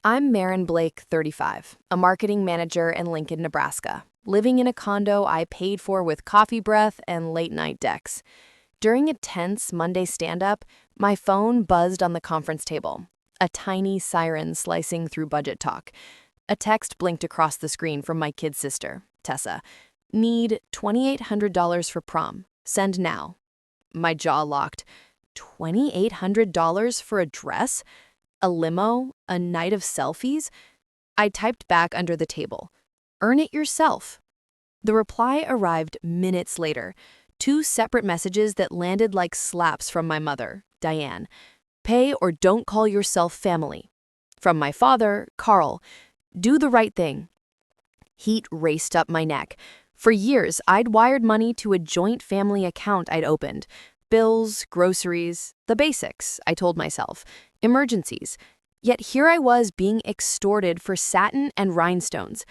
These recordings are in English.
I'm Marin Blake, 35, a marketing manager in Lincoln, Nebraska, living in a condo I paid for with coffee breath and late-night decks. During a tense Monday stand-up, my phone buzzed on the conference table, a tiny siren slicing through budget talk. A text blinked across the screen from my kid sister, Tessa. Need $2,800 for prom. Send now. My jaw locked. $2,800 for a dress? A limo? A night of selfies? I typed back under the table. Earn it yourself. The reply arrived minutes later. 2 separate messages that landed like slaps from my mother, Diane. Pay or don't call yourself family. From my father, Carl. Do the right thing. Heat raced up my neck. For years, I'd wired money to a joint family account I'd opened. Bills, groceries, the basics, I told myself. Emergencies. Yet here I was being extorted for satin and rhinestones.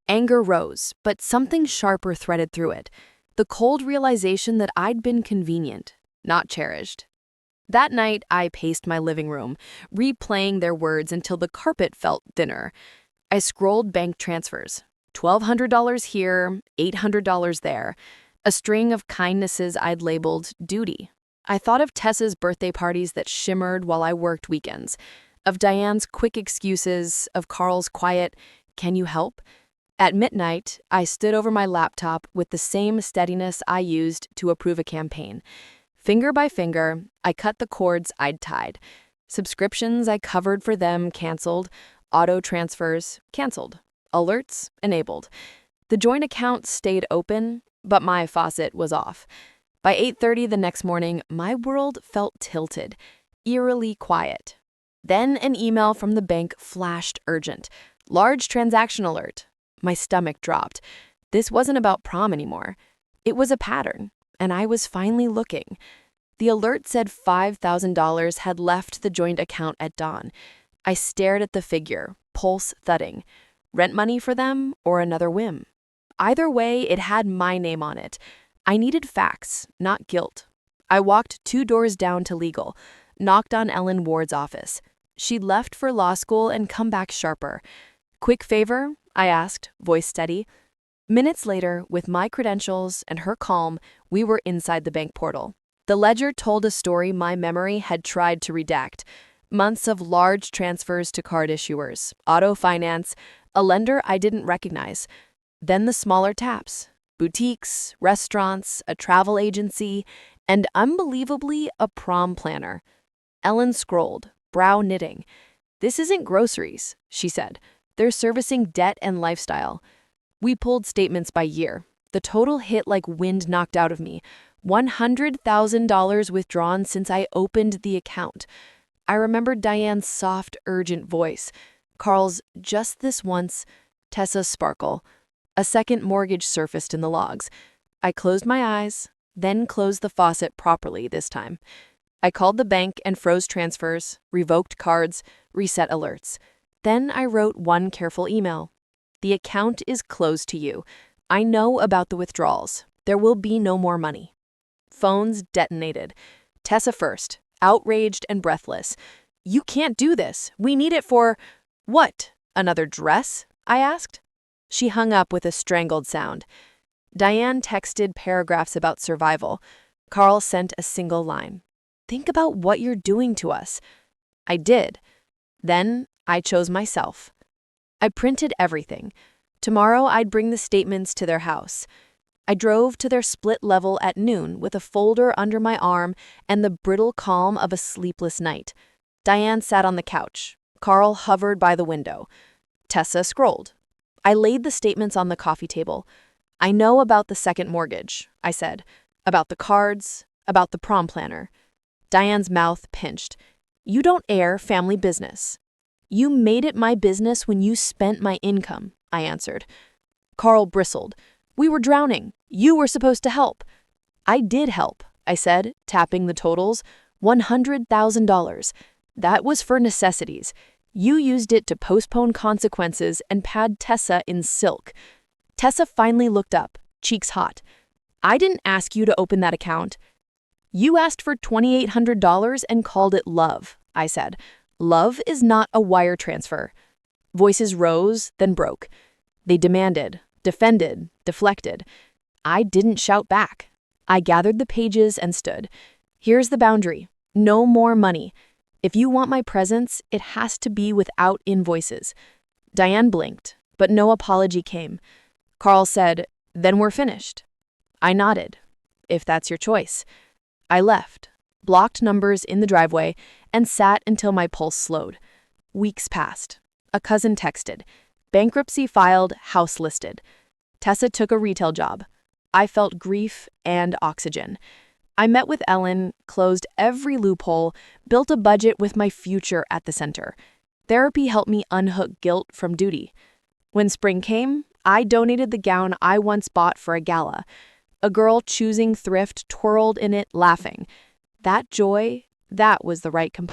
Anger rose, but something sharper threaded through it. The cold realization that I'd been convenient, not cherished. That night, I paced my living room, replaying their words until the carpet felt thinner. I scrolled bank transfers. $1,200 here, $800 there. A string of kindnesses I'd labeled duty. I thought of Tessa's birthday parties that shimmered while I worked weekends, of Diane's quick excuses, of Carl's quiet, "Can you help?" At midnight, I stood over my laptop with the same steadiness I used to approve a campaign. Finger by finger, I cut the cords I'd tied. Subscriptions I covered for them canceled, auto transfers canceled, alerts enabled. The joint account stayed open, but my faucet was off. By 8:30 the next morning, my world felt tilted, eerily quiet. Then an email from the bank flashed urgent. Large transaction alert. My stomach dropped. This wasn't about prom anymore. It was a pattern, and I was finally looking. The alert said $5,000 had left the joint account at dawn. I stared at the figure, pulse thudding. Rent money for them or another whim? Either way, it had my name on it. I needed facts, not guilt. I walked 2 doors down to legal, knocked on Ellen Ward's office. She'd left for law school and come back sharper. "Quick favor?" I asked, voice steady. Minutes later, with my credentials and her calm, we were inside the bank portal. The ledger told a story my memory had tried to redact. Months of large transfers to card issuers, auto finance, a lender I didn't recognize. Then the smaller taps, boutiques, restaurants, a travel agency, and unbelievably a prom planner. Ellen scrolled, brow knitting. "This isn't groceries," she said. "They're servicing debt and lifestyle." We pulled statements by year. The total hit like wind knocked out of me. $100,000 withdrawn since I opened the account. I remembered Diane's soft, urgent voice. Carl's "just this once," Tessa's sparkle. A second mortgage surfaced in the logs. I closed my eyes, then closed the faucet properly this time. I called the bank and froze transfers, revoked cards, reset alerts. Then I wrote one careful email. "The account is closed to you. I know about the withdrawals. There will be no more money." Phones detonated. Tessa first, outraged and breathless. "You can't do this. We need it for—" "What? Another dress?" I asked. She hung up with a strangled sound. Diane texted paragraphs about survival. Carl sent a single line. "Think about what you're doing to us." I did. Then I chose myself. I printed everything. Tomorrow I'd bring the statements to their house. I drove to their split level at noon with a folder under my arm and the brittle calm of a sleepless night. Diane sat on the couch. Carl hovered by the window. Tessa scrolled. I laid the statements on the coffee table. "I know about the second mortgage," I said. "About the cards, about the prom planner." Diane's mouth pinched. "You don't air family business." "You made it my business when you spent my income," I answered. Carl bristled. "We were drowning. You were supposed to help." "I did help," I said, tapping the totals. $100,000. That was for necessities. You used it to postpone consequences and pad Tessa in silk. Tessa finally looked up, cheeks hot. "I didn't ask you to open that account." "You asked for $2,800 and called it love," I said. "Love is not a wire transfer." Voices rose, then broke. They demanded, defended, deflected. I didn't shout back. I gathered the pages and stood. Here's the boundary. No more money. If you want my presence, it has to be without invoices. Diane blinked, but no apology came. Carl said, "Then we're finished." I nodded. "If that's your choice." I left, blocked numbers in the driveway, and sat until my pulse slowed. Weeks passed. A cousin texted. Bankruptcy filed, house listed. Tessa took a retail job. I felt grief and oxygen. I met with Ellen, closed every loophole, built a budget with my future at the center. Therapy helped me unhook guilt from duty. When spring came, I donated the gown I once bought for a gala. A girl choosing thrift twirled in it, laughing. That joy, that was the right component.